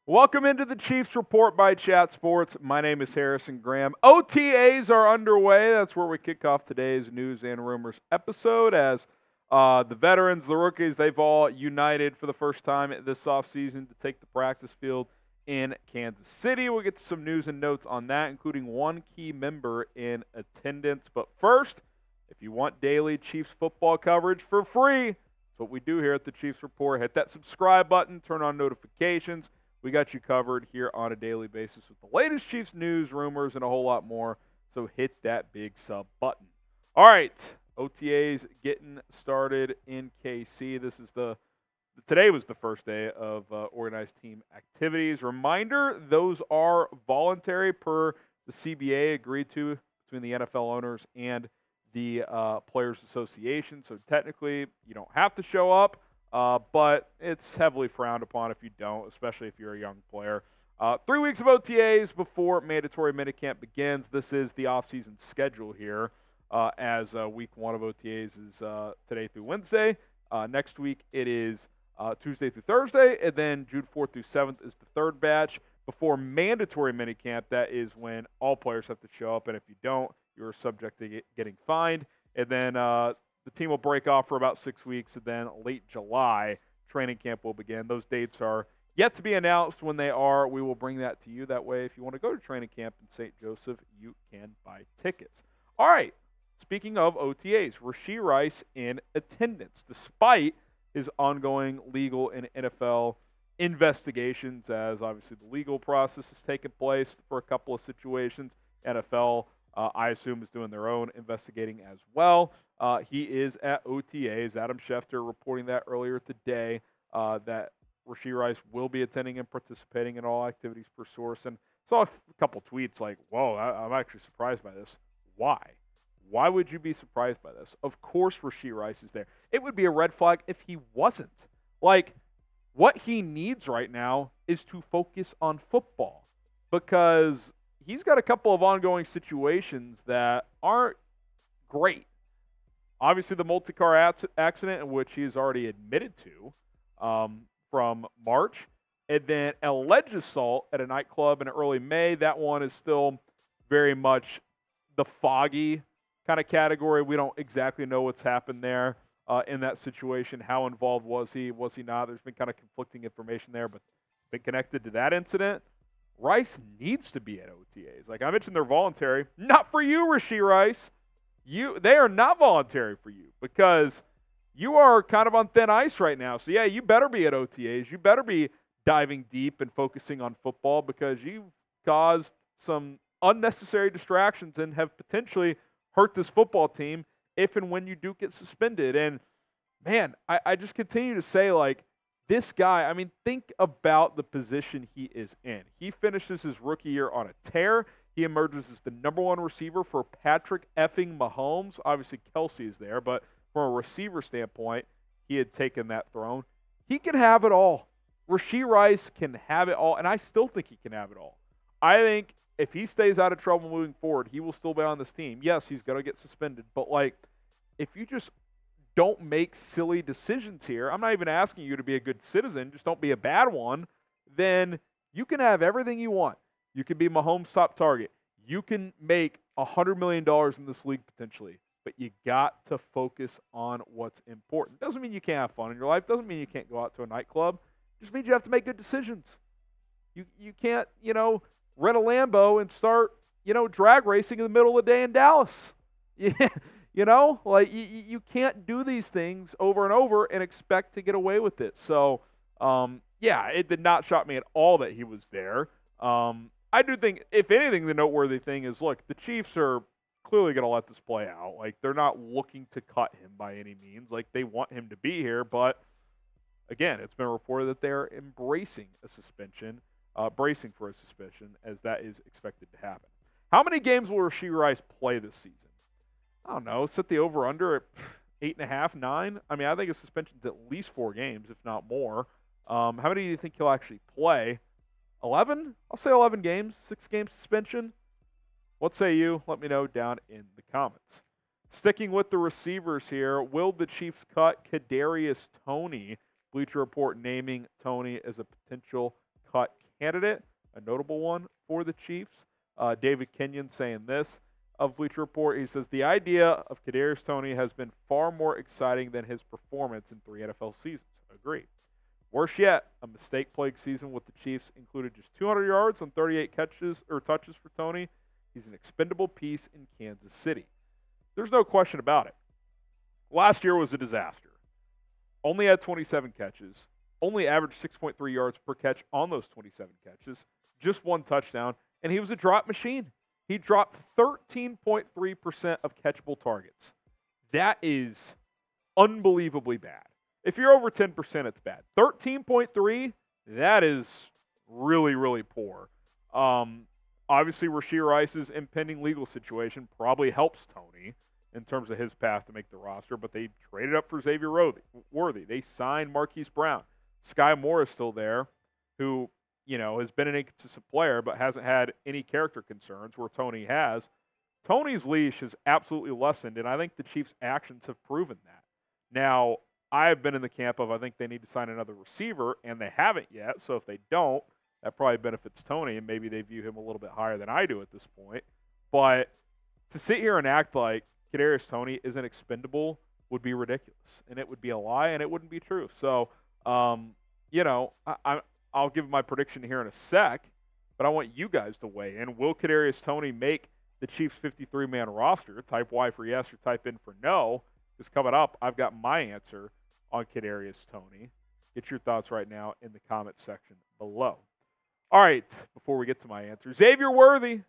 Welcome into the Chiefs Report by Chat Sports. My name is Harrison Graham. OTAs are underway. That's where we kick off today's news and rumors episode as the veterans, the rookies, they've all united for the first time this offseason to take the practice field in Kansas City. We'll get to some news and notes on that, including one key member in attendance. But first, if you want daily Chiefs football coverage for free, that's what we do here at the Chiefs Report. Hit that subscribe button, turn on notifications. We got you covered here on a daily basis with the latest Chiefs news, rumors, and a whole lot more. So hit that big sub button. All right, OTAs getting started in KC. Today was the first day of organized team activities. Reminder, those are voluntary per the CBA agreed to between the NFL owners and the Players Association. So technically, you don't have to show up. But it's heavily frowned upon if you don't, especially if you're a young player. 3 weeks of OTAs before mandatory minicamp begins. This is the offseason schedule here, as week one of OTAs is today through Wednesday. Next week it is Tuesday through Thursday, and then June 4th through 7th is the third batch. Before mandatory minicamp, that is when all players have to show up, and if you don't, you're subject to getting fined. And then the team will break off for about 6 weeks, and then late July, training camp will begin. Those dates are yet to be announced. When they are, we will bring that to you. That way, if you want to go to training camp in St. Joseph, you can buy tickets. All right, speaking of OTAs, Rashee Rice in attendance, despite his ongoing legal and NFL investigations, as obviously the legal process has taken place for a couple of situations. NFL, I assume, is doing their own investigating as well. He is at OTAs. Adam Schefter reporting that earlier today, that Rashee Rice will be attending and participating in all activities per source. And saw a couple tweets like, whoa, I'm actually surprised by this. Why? Why would you be surprised by this? Of course Rashee Rice is there. It would be a red flag if he wasn't. Like, what he needs right now is to focus on football, because he's got a couple of ongoing situations that aren't great. Obviously, the multi-car accident, in which he is already admitted to from March, and then an alleged assault at a nightclub in early May. That one is still very much the foggy kind of category. We don't exactly know what's happened there in that situation. How involved was he? Was he not? There's been kind of conflicting information there, but been connected to that incident. Rice needs to be at OTAs. Like I mentioned, they're voluntary. Not for you, Rashee Rice. They are not voluntary for you, because you are kind of on thin ice right now. So, yeah, you better be at OTAs. You better be diving deep and focusing on football, because you've caused some unnecessary distractions and have potentially hurt this football team if and when you do get suspended. And, man, I just continue to say, like, this guy, I mean, think about the position he is in. He finishes his rookie year on a tear. He emerges as the #1 receiver for Patrick effing Mahomes. Obviously, Kelsey is there, but from a receiver standpoint, he had taken that throne. He can have it all. Rashee Rice can have it all, and I still think he can have it all. I think if he stays out of trouble moving forward, he will still be on this team. Yes, he's going to get suspended, but, like, if you just don't make silly decisions here, I'm not even asking you to be a good citizen, just don't be a bad one, then you can have everything you want. You can be Mahomes' top target. You can make $100 million in this league potentially, but you got to focus on what's important. Doesn't mean you can't have fun in your life. Doesn't mean you can't go out to a nightclub. Just means you have to make good decisions. You can't, rent a Lambo and start, drag racing in the middle of the day in Dallas. You can't do these things over and over and expect to get away with it. So, yeah, it did not shock me at all that he was there. I do think, if anything, the noteworthy thing is, look, the Chiefs are clearly going to let this play out. Like, they're not looking to cut him by any means. Like, they want him to be here. But, again, it's been reported that they're embracing a suspension, bracing for a suspension, as that is expected to happen. How many games will Rashee Rice play this season? I don't know. Set the over-under at 8.5, 9. I mean, I think a suspension's at least 4 games, if not more. How many do you think he'll actually play? 11? I'll say 11 games, 6-game suspension. What say you? Let me know down in the comments. Sticking with the receivers here, will the Chiefs cut Kadarius Toney? Bleacher Report naming Toney as a potential cut candidate, a notable one for the Chiefs. David Kenyon saying this of Bleacher Report. He says, the idea of Kadarius Toney has been far more exciting than his performance in 3 NFL seasons. Agreed. Worse yet, a mistake-plagued season with the Chiefs included just 200 yards on 38 touches for Toney. He's an expendable piece in Kansas City. There's no question about it. Last year was a disaster. Only had 27 catches, only averaged 6.3 yards per catch on those 27 catches, just 1 touchdown, and he was a drop machine. He dropped 13.3% of catchable targets. That is unbelievably bad. If you're over 10%, it's bad. 13.3, that is really, really poor. Obviously, Rashee Rice's impending legal situation probably helps Toney in terms of his path to make the roster, but they traded up for Xavier Worthy. They signed Marquise Brown. Sky Moore is still there, who, has been an inconsistent player but hasn't had any character concerns where Toney has. Toney's leash has absolutely lessened, and I think the Chiefs' actions have proven that. Now, I have been in the camp of I think they need to sign another receiver, and they haven't yet, so if they don't, that probably benefits Toney, and maybe they view him a little bit higher than I do at this point. But to sit here and act like Kadarius Toney isn't expendable would be ridiculous, and it would be a lie, and it wouldn't be true. So, I'll give my prediction here in a sec, but I want you guys to weigh in. Will Kadarius Toney make the Chiefs' 53-man roster? Type Y for yes or type in for no. Because coming up, I've got my answer on Kadarius Toney. Get your thoughts right now in the comment section below. All right, before we get to my answer, Xavier Worthy,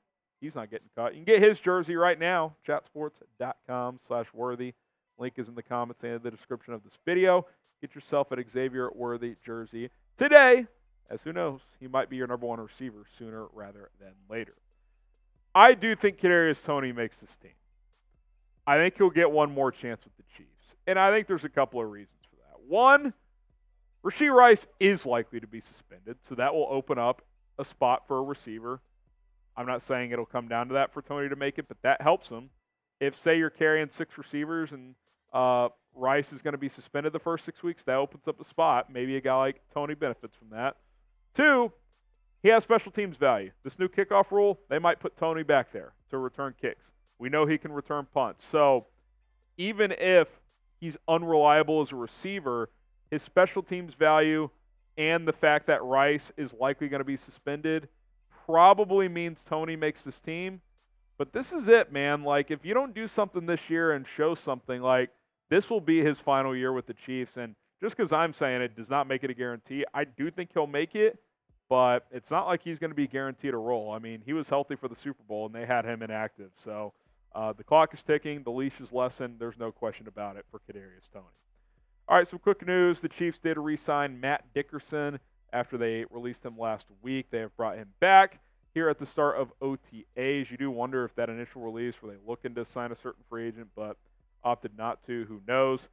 he's not getting cut. You can get his jersey right now, chatsports.com/Worthy. Link is in the comments and the description of this video. Get yourself an Xavier Worthy jersey today, as who knows, he might be your number 1 receiver sooner rather than later. I do think Kadarius Toney makes this team. I think he'll get one more chance with the Chiefs, and I think there's a couple of reasons for that. One, Rashee Rice is likely to be suspended, so that will open up a spot for a receiver. I'm not saying it'll come down to that for Toney to make it, but that helps him. If, say, you're carrying 6 receivers and Rice is going to be suspended the first 6 weeks, that opens up a spot. Maybe a guy like Toney benefits from that. 2, he has special teams value. This new kickoff rule, they might put Toney back there to return kicks. We know he can return punts. So even if he's unreliable as a receiver, his special teams value and the fact that Rice is likely going to be suspended probably means Toney makes this team. But this is it, man. Like, if you don't do something this year and show something, like, this will be his final year with the Chiefs. And just because I'm saying it does not make it a guarantee. I do think he'll make it, but it's not like he's going to be guaranteed a role. I mean, he was healthy for the Super Bowl, and they had him inactive. So the clock is ticking. The leash is lessened. There's no question about it for Kadarius Toney. All right, some quick news. The Chiefs did re-sign Matt Dickerson after they released him last week. They have brought him back here at the start of OTAs. You do wonder if that initial release, were they looking to sign a certain free agent, but opted not to. Who knows?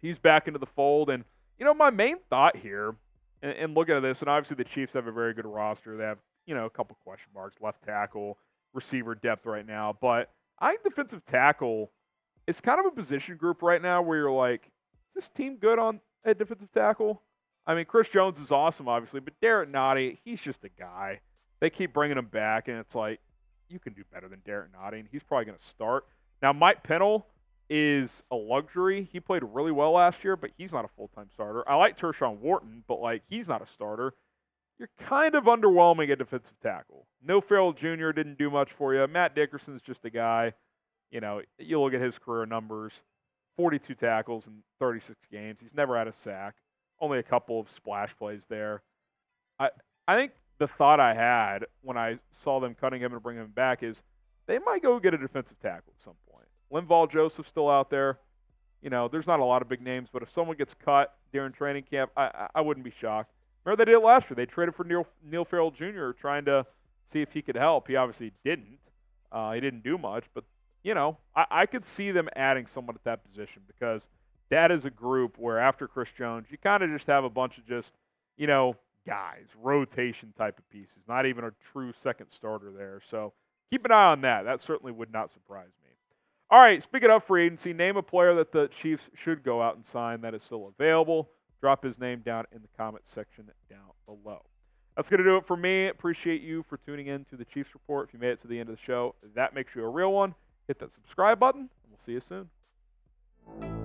He's back into the fold. And, my main thought here, and looking at this, and obviously the Chiefs have a very good roster. They have, a couple question marks, left tackle, receiver depth right now. But I think defensive tackle is kind of a position group right now where you're like, is this team good at defensive tackle? I mean, Chris Jones is awesome, obviously, but Derek Noti, he's just a guy. They keep bringing him back, and it's like, you can do better than Derek Noti, and he's probably going to start. Now, Mike Pennell is a luxury. He played really well last year, but he's not a full-time starter. I like Tershawn Wharton, but, he's not a starter. You're kind of underwhelming at defensive tackle. No Farrell Jr. didn't do much for you. Matt Dickerson's just a guy. You look at his career numbers, 42 tackles in 36 games. He's never had a sack. Only a couple of splash plays there. I think the thought I had when I saw them cutting him and bringing him back is they might go get a defensive tackle at some point. Linval Joseph's still out there. There's not a lot of big names, but if someone gets cut during training camp, I wouldn't be shocked. Remember they did it last year. They traded for Neil Farrell Jr. trying to see if he could help. He obviously didn't. He didn't do much, but I could see them adding someone at that position because that is a group where after Chris Jones, you kind of just have a bunch of just, guys, rotation type of pieces, not even a true second starter there. So keep an eye on that. That certainly would not surprise me. All right, speaking of free agency, name a player that the Chiefs should go out and sign that is still available. drop his name down in the comments section down below. That's going to do it for me. Appreciate you for tuning in to the Chiefs Report. If you made it to the end of the show, that makes you a real one. Hit that subscribe button, and we'll see you soon.